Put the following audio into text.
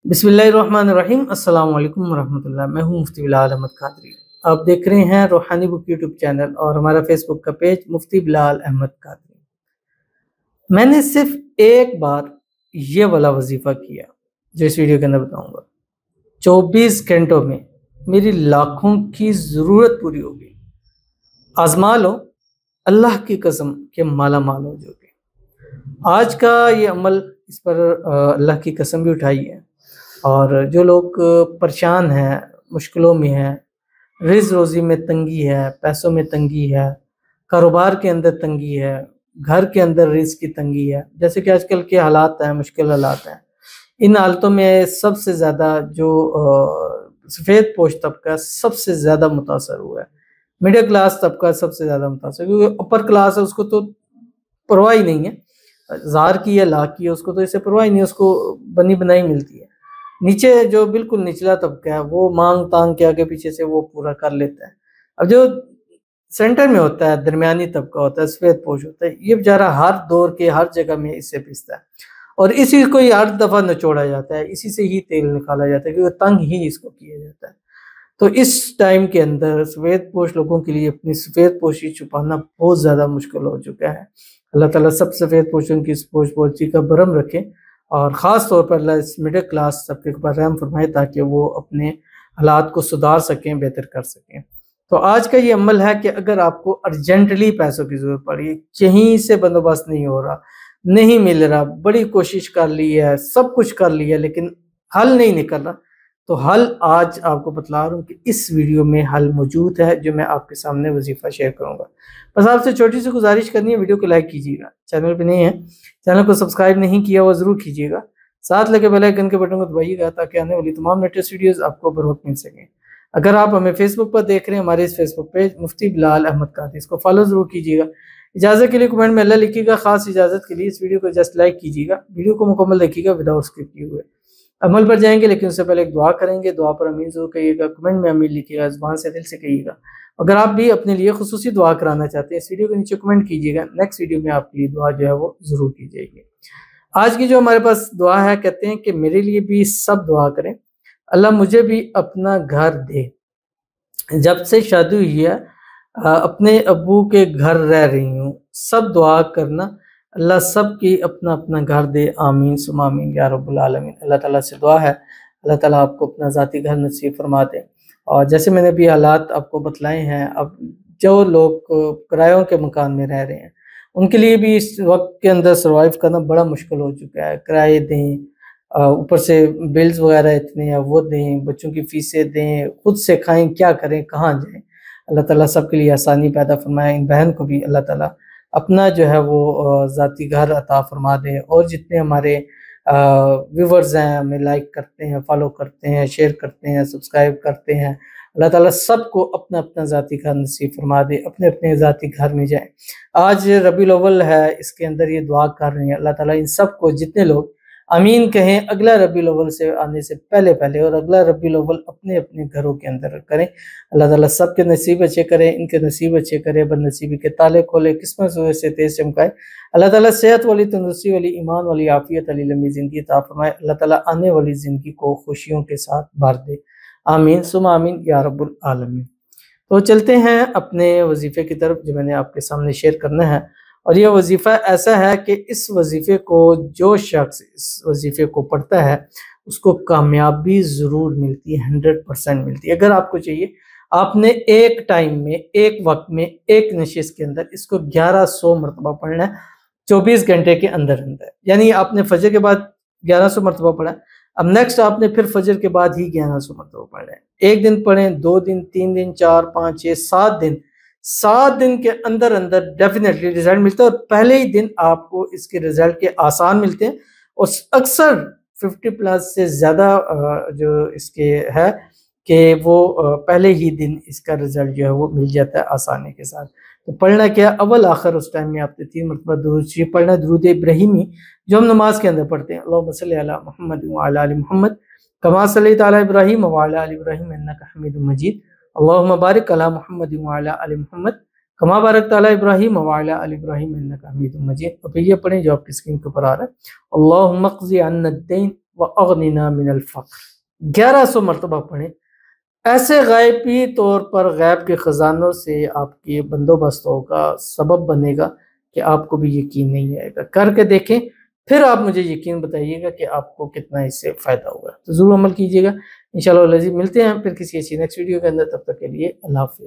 बिस्मिल्लाहिर्रहमानिर्रहीम। अस्सलाम वालेकुम वरहमतुल्लाह। मैं हूं मुफ्ती बिलाल अहमद कादरी। आप देख रहे हैं रूहानी बुक यूट्यूब चैनल और हमारा फेसबुक का पेज मुफ्ती बिलाल अहमद कादरी। मैंने सिर्फ एक बार ये वाला वजीफ़ा किया जो इस वीडियो के अंदर बताऊंगा। 24 घंटों में मेरी लाखों की ज़रूरत पूरी होगी। आजमा लो, अल्लाह की कसम के माला माल हो जाओगे। आज का ये अमल, इस पर अल्लाह की कसम भी उठाई है। और जो लोग परेशान हैं, मुश्किलों में हैं, रिज़्क़ रोज़ी में तंगी है, पैसों में तंगी है, कारोबार के अंदर तंगी है, घर के अंदर रिज़्क़ की तंगी है, जैसे कि आजकल के हालात हैं, मुश्किल हालात हैं। इन हालतों में सबसे ज़्यादा जो सफ़ेद पोश तबका सबसे ज़्यादा मुतासर हुआ है। मिडिल क्लास तबका सबसे ज़्यादा मुतासर, क्योंकि अपर क्लास है उसको तो परवाह ही नहीं है, ज़ार की है लाख की है, उसको तो इससे परवाह ही नहीं है, उसको बनी बनाई मिलती है। नीचे जो बिल्कुल निचला तबका है वो मांग तांग के आगे पीछे से वो पूरा कर लेता है। अब जो सेंटर में होता है, दरमियानी तबका होता है, सफ़ेद पोश होता है, ये बेचारा हर दौर के हर जगह में इससे पिसता है और इसी को ही हर दफ़ा निचोड़ा जाता है, इसी से ही तेल निकाला जाता है, क्योंकि तंग ही इसको किया जाता है। तो इस टाइम के अंदर सफ़ेद पोश लोगों के लिए अपनी सफ़ेद पोशी छुपाना बहुत ज़्यादा मुश्किल हो चुका है। अल्लाह ताला सब सफ़ेद पोशों की इस पोश पोशी का भरम रखे और ख़ास तौर पर अल्लाह इस मिडिल क्लास तबके के ऊपर रहम फरमाए ताकि वो अपने हालात को सुधार सकें, बेहतर कर सकें। तो आज का ये अमल है कि अगर आपको अर्जेंटली पैसों की ज़रूरत पड़ी, कहीं से बंदोबस्त नहीं हो रहा, नहीं मिल रहा, बड़ी कोशिश कर ली है, सब कुछ कर लिया लेकिन हल नहीं निकल रहा, तो हल आज आपको बतला रहा हूँ कि इस वीडियो में हल मौजूद है, जो मैं आपके सामने वजीफ़ा शेयर करूँगा। बस आपसे छोटी सी गुजारिश करनी है, वीडियो को लाइक कीजिएगा, चैनल पे नहीं है, चैनल को सब्सक्राइब नहीं किया हुआ ज़रूर कीजिएगा, साथ लगे बेल आइकन के बटन को दबाइएगा ताकि आने वाली तमाम लेटेस्ट वीडियोज़ आपको बर वक्त मिल सकें। अगर आप हमें फेसबुक पर देख रहे हैं, हमारे इस फेसबुक पेज मुफ्ती बिलाल अहमद कादरी, इसको फॉलो ज़रूर कीजिएगा। इजाज़त के लिए कमेंट में अल्लाह लिखिएगा, ख़ास इजाज़त के लिए इस वीडियो को जस्ट लाइक कीजिएगा, वीडियो को मुकम्मल देखिएगा विदाउट स्किप किए हुए। अमल पर जाएँगे लेकिन उससे पहले एक दुआ करेंगे, दुआ पर आमीन ज़रूर कहिएगा, कमेंट में आमीन लिखिएगा, ज़ुबान से दिल से कहिएगा। अगर आप भी अपने लिए खुसूसी दुआ कराना चाहते हैं, इस वीडियो के नीचे कमेंट कीजिएगा, नेक्स्ट वीडियो में आपके लिए दुआ जो है वो ज़रूर की जाएगी। आज की जो हमारे पास दुआ है, कहते हैं कि मेरे लिए भी सब दुआ करें, अल्लाह मुझे भी अपना घर दे। जब से शादी हुई है अपने अब्बू के घर रह रही हूँ, सब दुआ करना अल्लाह सब की अपना अपना घर दे, आमीन सुम्मा आमीन या रब्बुल आलमीन। अल्लाह ताला से दुआ है अल्लाह ताला आपको अपना ज़ाती घर नसीब फरमा दे। और जैसे मैंने अभी हालात आपको बतलाए हैं, अब जो लोग किरायों के मकान में रह रहे हैं उनके लिए भी इस वक्त के अंदर सर्वाइव करना बड़ा मुश्किल हो चुका है। किराए दें, ऊपर से बिल्स वगैरह इतने हैं वो दें, बच्चों की फ़ीसें दें, खुद से खाएँ, क्या करें, कहाँ जाएँ? अल्लाह ताला सबके लिए आसानी पैदा फरमाए। इन बहन को भी अल्लाह ताला अपना जो है वो ज़ाती घर अता फरमा दे। और जितने हमारे व्यूअर्स हैं, हमें लाइक करते हैं, फॉलो करते हैं, शेयर करते हैं, सब्सक्राइब करते हैं, अल्लाह ताला सबको अपना-अपना ज़ाती घर नसीब फरमा दे, अपने-अपने ज़ाती घर में जाएँ। आज रबीउल अव्वल है, इसके अंदर ये दुआ कर रहे हैं, अल्लाह ताला इन सबको, जितने लोग आमीन कहें, अगला रबीउल अव्वल से आने से पहले और अगला रबीउल अव्वल अपने-अपने घरों के अंदर करें। अल्लाह ताला सबके नसीब अच्छे करे, इनके नसीब अच्छे करे, बदनसीबी के ताले खोले, किस्मत से तेज़ चमकाए। अल्लाह ताला सेहत वाली, तंदुरुस्ती वाली, ईमान वाली, आफ़ियत वाली लंबी ज़िंदगी अता फरमाए। अल्लाह ताला आने वाली ज़िंदगी को खुशियों के साथ भर दे, आमीन सुम्मा आमीन या रब्बुल आलमीन। तो चलते हैं अपने वजीफ़े की तरफ, जो मैंने आपके सामने शेयर करना है। और यह वजीफ़ा ऐसा है कि इस वजीफ़े को जो शख्स इस वजीफ़े को पढ़ता है उसको कामयाबी ज़रूर मिलती है, 100% मिलती है। अगर आपको चाहिए, आपने एक टाइम में, एक वक्त में, एक नशिस्त के अंदर इसको 1100 मरतबा पढ़ना है, 24 घंटे के अंदर अंदर। यानी आपने फजर के बाद 1100 मरतबा पढ़ा, अब नेक्स्ट आपने फिर फजर के बाद ही 1100 मरतबा पढ़ना है। एक दिन पढ़ें, 2 दिन, 3 दिन, 4, 5, 6, 7 दिन, 7 दिन के अंदर अंदर डेफिनेटली रिजल्ट मिलता है। और पहले ही दिन आपको इसके रिजल्ट के आसान मिलते हैं और अक्सर 50 प्लस से ज़्यादा जो इसके है कि वो पहले ही दिन इसका रिजल्ट जो है वो मिल जाता है आसानी के साथ। तो पढ़ना क्या, अव्वल आखिर उस टाइम में आपने 3 मरतबा दुरूद शरीफ पढ़ना है, दुरूद इब्राहिमी, जो हम नमाज के अंदर पढ़ते हैं। अल्लाहुम्मा सल्ली अला मुहम्मद व अला आलि मुहम्मद कमा सल्लैता अला इब्राहीम व अला आलि इब्राहीम इन्नका हमीदुम मजीद। अल्लाहुम्मा बारिक अला मुहम्मद व अला आलि मुहम्मद कमा बारकता अला इब्राहीम व अला आलि इब्राहीम इन्नका हमीदुम मजीद। अब ये पढ़ें जो आपकी स्क्रीन के ऊपर आ रहा है। अल्लाहुम्मा क़ज़ी अन्ना अद-दीन व अगनिना मिनल फ़क्र। 1100 मरतबा पढ़ें। ऐसे गायबी तौर पर गैब के ख़जानों से आपके बंदोबस्तों का सबब बनेगा कि आपको भी यकीन नहीं आएगा। करके देखें, फिर आप मुझे यकीन बताइएगा कि आपको कितना इससे फ़ायदा हुआ। तो ज़रूर अमल कीजिएगा। इंशाअल्लाह मिलते हैं फिर किसी ऐसी नेक्स्ट वीडियो के अंदर। तब तक के लिए अल्लाह हाफ़िज़।